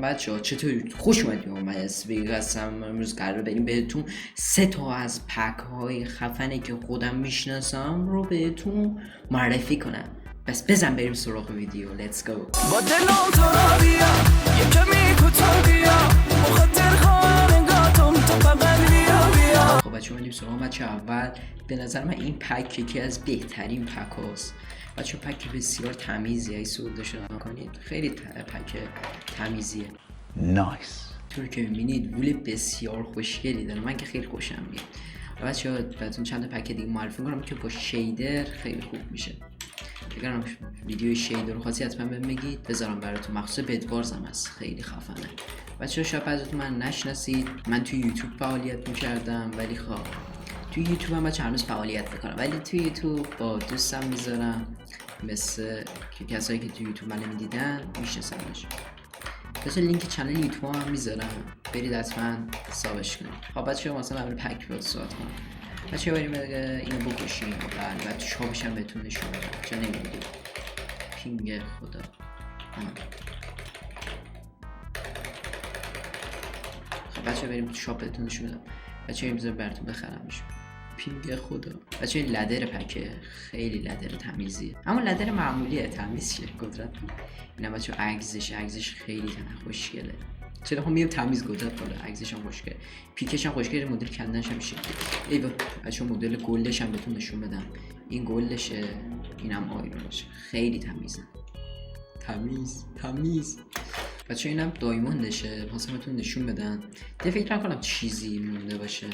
بچه‌ها چطوری؟ خوش اومدید. من اسپیگ هستم. امروز قراره بریم بهتون 3 تا از پک های خفنی که خودم میشناسم رو بهتون معرفی کنم. پس بزن بریم سراغ ویدیو. لیتس گو. با دلم تو را بیا یه کمی کوتاه بیا مخاطر خانگاتم تو فقط بیا. خب بچه‌ها بریم سراغ. بچه اول به نظر من این پک یکی از بهترین پک هاست. بچه پک بسیار تمیزیه. سود شدن کنید. خیلی پک تمیزیه. نایس. طور که میبینید وول بسیار خوشگلی داره. من که خیلی خوشم میاد. بچه‌ها بهتون چند تا پک دیگه معرفی کنم که با شیدر خیلی خوب میشه. اگر ویدیو شیدر رو خاصی حتما بهم بگید بذارم براتون. مخصوص بدوارز هم هست خیلی خفنه. بچه‌ها شاید بعضیتون من نشناسید. من توی یوتیوب فعالیت میکردم ولی خب توی یوتیوب هم بچه هنوز فعالیت میکنم ولی توی یوتیوب با دوستم میذارم مثل که کسایی که توی یوتیوب من نمیدیدن میشناسنش. بچه لینک چنل یوتیوب هم میذارم برید حتما حسابش کنید. خب بچه‌ها مثلا اول پک رو صحبت کنم. بچه‌ها بریم اینو بکشیم و تو شاپش هم بهتون نشون بدم چون نمیدونید. پینگ خدا. خب بچه‌ها بریم تو شاپ بهتون نشون بدم. بچه‌ها این بذار براتون بخرمش. پینگ خدا. بچه این لدر پکه خیلی لدر تمیزیه اما لدر معمولیه تمیز شه قدرت. اینا بچه عکسش خیلی خوشگله. چرا هم میگم تمیز قدرت بالا. عکسش هم خوشگله. پیکش هم خوشگله. مدل کندنش هم میشه. ایوا بچه مدل گلدش هم بهتون نشون بدم. این گلدشه اینم آیرونشه. خیلی تمیزه. تمیز. بچه اینم دایموندشه. واسه بهتون نشون بدم. فکر نکنم چیزی مونده باشه.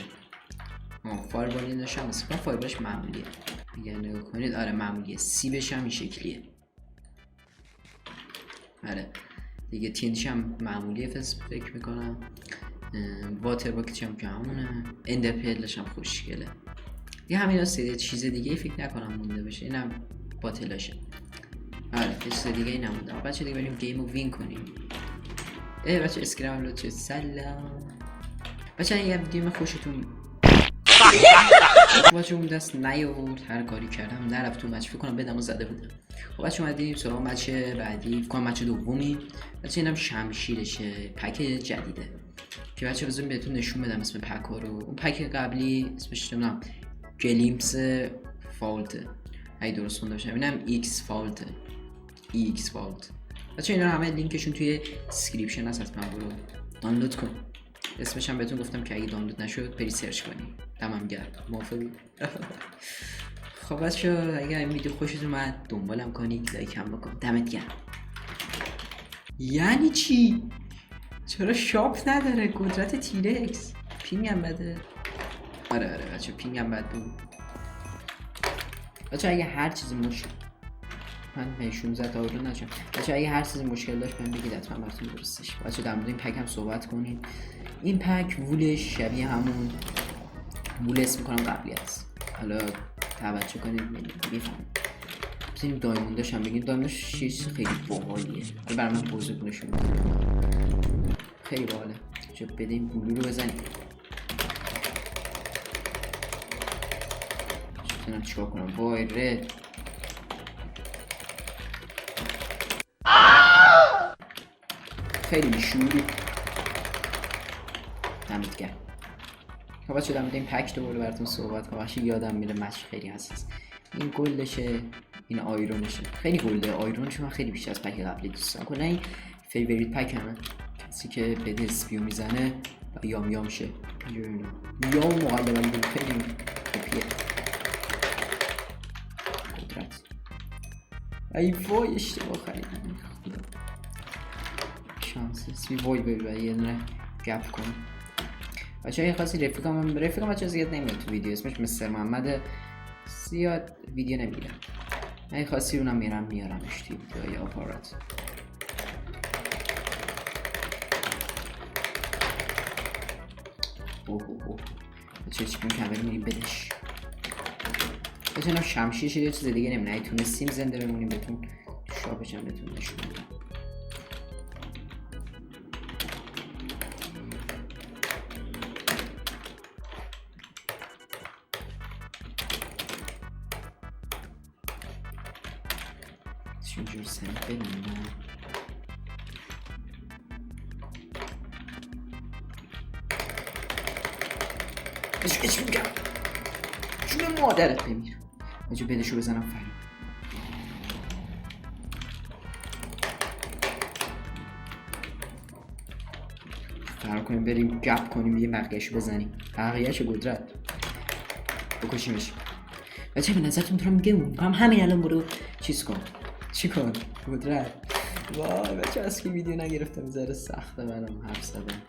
فایربالی داشتم مثلا فایربالش معمولیه. اگر نگاه کنید آره معمولیه. سیبش هم این شکلیه. آره دیگه تینش هم معمولیه فکر میکنم. واتر باکتش هم که همونه. اندپلش هم خوشگله. یه همین هست. چیز دیگه فکر نکنم مونده بشه. اینم باتلاشه. آره چیز دیگه ای نمونده. بچه دیگه بریم گیم رو وین کنیم. بچه اسکرام رو چه سلام. بچه اگه گیم خوشتون بچه اون دست نیاورد هر کاری کردم نرفت تو مچ. فکر کنم بدمو زده بودم. خب بچه اومدیم سراغ مچ بعدی. فکر کنم مچ دومی. بچه اینم شمشیرشه. پک جدیده که بچه بذاریم بهتون نشون بدم اسم پک ها رو. اون پک قبلی اسمش نمیدونم گلیمپس فالت اگه درست خونده باشم. اینم ایکس فالت. بچه اینا همه لینکشون توی دیسکریپشن هست. حتما برو دانلود کن. اسمش هم بهتون گفتم که اگه دانلود نشد بری سرچ کنی. تمام گرد موافقی؟ خب بچه‌ها اگه این ویدیو خوشتون اومد دنبالم کنید لایک هم بکن. دمت گرم. یعنی چی؟ چرا شاپ نداره؟ قدرت تیرکس. پینگ هم بده. آره بچه پینگ هم بد بود. بچه اگه هر چیزی من 16 تا رو نشم. بچه اگه هر چیزی مشکل داشت بهم بگید حتما براتون درستش. بچه در مورد این پک هم صحبت کنید. این پک وولش شبیه همون وول اسم میکنم قبلی هست. حالا توجه کنید میفهمید. بزنیم دایموندش هم بگیم. دایموندش چیز خیلی باحالیه. برای من بزرگونشون خیلی باحاله. چه بدیم بلو رو بزنیم. چطورم چیکار کنم؟ وای رد خیلی بیشوری. دمت گرم. خب بچه دارم این پک دوباره براتون صحبت کنم. بخشی یادم میره مچ خیلی حساس. این گلدشه. این آیرونشه. خیلی گلده. آیرونش من خیلی بیشتر از پک قبلی دوست دارم. کلا این فیوریت پک همه. کسی که بده اسپیو میزنه و یام شه. یام مقلبا خیلی کپیه. قدرت. ای وای اشتباه خریدم. شانس اسمی وای یه دونه گپ کنم. بچه های خاصی رفیقم بچه زیاد نمیاد تو ویدیو. اسمش مستر محمد. زیاد ویدیو نمیگیرم. اگه خاصی اونم میارمش توی ویدیو یا آپارات. اوه بچه چیکون کمری میریم بدش. بچه اینم شمشیرش یه چیز دیگه نمیدونم. اگه تونستیم زنده بمونیم بهتون شاپش هم بهتون نشون بدم. اینجور سریع ببینم. بهش میگم جون مادرت بمیر. بچه بدشو بزنم فرید. فرار کنیم بریم گپ کنیم دیگه بقیهشو بزنیم. بقیهشو قدرت بکشیمش. بچه به نظرتون تو رو میگم همین الان برو چیز کن. چی کن؟ قدرت. وای بچه از که ویدیو نگرفتم ذره سخته برام حرف زدم.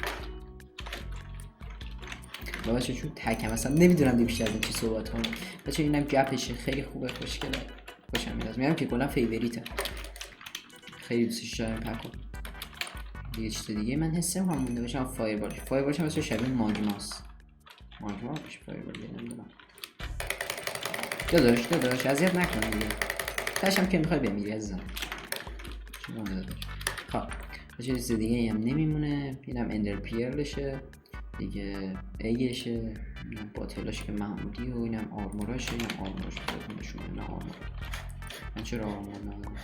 بچه چون تکم اصلا نمیدونم دیگه بیشتر از این چی صحبت کنم. بچه اینم گپشه خیلی خوبه خوشگله. خوشم میاد. میگم که کلا فیوریتم. خیلی دوستش دارم پکو. دیگه چیز دیگه من حسم هم مونده باشم فایربالش هم مثل شبیه ماگماست. ماگما باشه فایربال نمیدونم. داداش اذیت نکن دیگه. تاشم که میخوای بمیری عزیزم. چون داداش. خب بچه چیز دیگه هم نمیمونه. اینم اندر پیرلشه. دیگه ایگشه. اینم باتلاش که محمودی و اینم آرموراشه. اینم آرموراش بودنشونه. نه آرمور. من چرا آرمور ندارم؟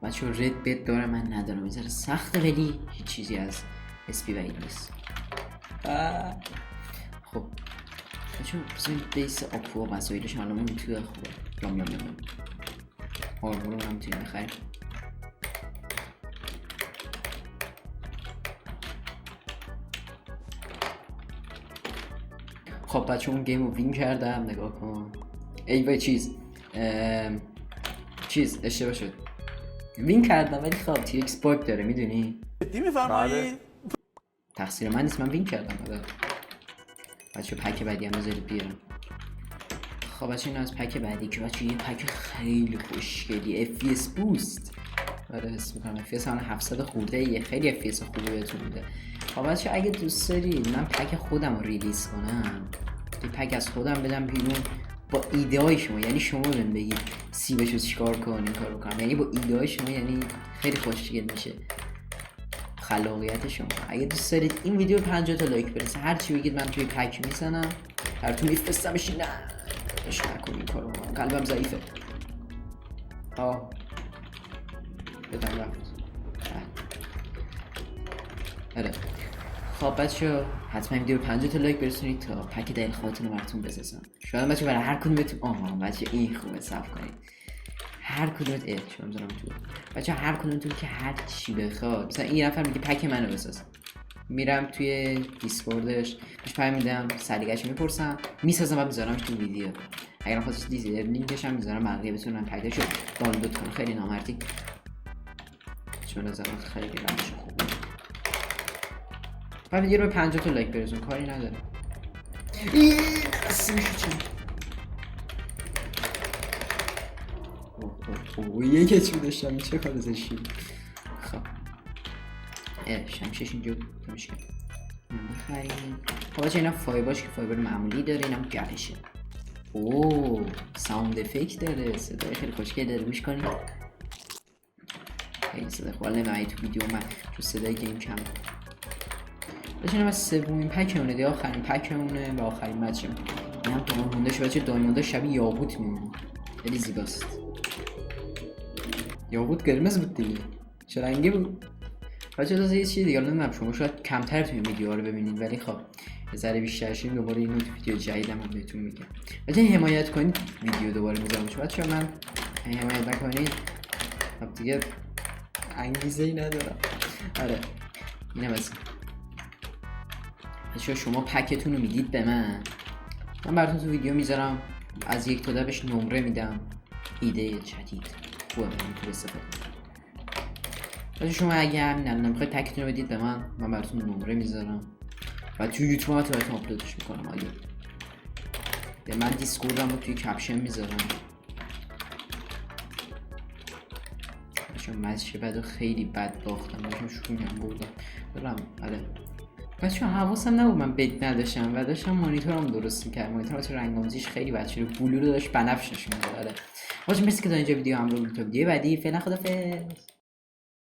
بچه رد بد دارم من ندارم. میذاره سخته ولی هیچ چیزی از اسپی بعید نیست. خب بچه بزنیم بیس آپو و وسایلش حالمون توی خوبه. یام آرمور رو هم میتونیم بخریم. خب بچه اون گیم رو وین کردم نگاه کن. ای وای چیز اشتباه شد. وین کردم ولی خب تی ایکس باگ داره میدونی؟ جدی میفرمایی؟ تقصیر من نیست من وین کردم بچه پک بعدی هم بذارید بیارم. خب بچه این از پک بعدی که بچه یه پک خیلی خوشگلی FPS بوست. آره حس میکنم FPS هم 700 خورده یه خیلی FPS خوبی بهتون میده. خب بچه اگه دوست دارید من پک خودم رو ریلیز کنم یه پک از خودم بدم بیرون با ایده های شما. یعنی شما بهم بگید سیبشو چیکار کن این کارو کنم. یعنی با ایده های شما یعنی خیلی خوشگل میشه خلاقیت شما. اگه دوست دارید این ویدیو 50 تا لایک برسه هر چی بگید من توی پک میزنم براتون میفرستمش. نه اش نکن این کارو قلبم ضعیفه. بدم رفت. آره خب بچه حتما ویدیو 50 تا لایک برسونید تا پک دل خواهتون رو براتون بسازم. شاید بچه برای هر کدومتون بچه این خوبه صف کنید. هر کدومت شما میذارم تو بچه هر کدومتون که هر چی بخواد. مثلا این نفر میگه پک منو بساز میرم توی دیسکوردش بهش پیام میدم سلیقه‌شو میپرسم میسازم و میذارمش تو ویدیو. اگر خواستید دیزی لینکش هم میذارم بقیه بتونن پکشو دانلود کنن. خیلی نامردی چون نظرم خیلی روش خوبه. بعد ویدیو رو 50 تا لایک برسون کاری نداره. این اسمشو چی؟ یه کچی داشتم چه کار ازشی. خب شمشش اینجا میشه بخریم. خب بچه اینا فایباش که فایبر معمولی داره اینم گپشه. ساوند افکت داره صدای خیلی خوشگل داره گوش کنید. خیلی صدای خوبه نمیدونم تو ویدیو من تو صدای گیم کم بچه اینم از سومین پکمونه دیگه آخرین پکمونه و آخرین مچم. این هم دایموند مونده شو بچه دایمونده شبیه یاقوت میمونه خیلی زیباست. یاقوت قرمز بود دیگه چه رنگی بود؟ بچه تازه یه چیزی دیگه نمیدونم شما شاید کمتر توی ویدیوها رو ببینید ولی خب یه ذره بیشتر شیم دوباره اینو تو ویدیو جدیدم هم بهتون میگم. بچه حمایت کنید ویدیو دوباره میذارم چون بچه من حمایت نکنید خب دیگه انگیزه ای ندارم. آره اینم از بچه شما پکتون رو میدید به من براتون تو ویدیو میذارم از 1 تا 10 بهش نمره میدم. ایده جدید خوبه میتونید استفاده کنید. بچه شما اگه همین الان میخواید پکتون رو بدید به من براتون نمره میذارم و توی یوتیوب هم براتون آپلودش میکنم. اگه به من دیسکوردم رو توی کپشن میذارم. بچه مزشه بعد خیلی بد باختم بچه شونیم بردم دارم. آره بچه حواسم نبود من بگ نداشتم و داشتم مانیتورم درست میکردم. مانیتورم بچه رنگ‌آمیزیش خیلی بچه رو بلو رو داشت بنفش نشون میداد. آره بچه مرسی که تا اینجا ویدیو همراه بودید تا ویدیو بعدی. فعلا خدافظ.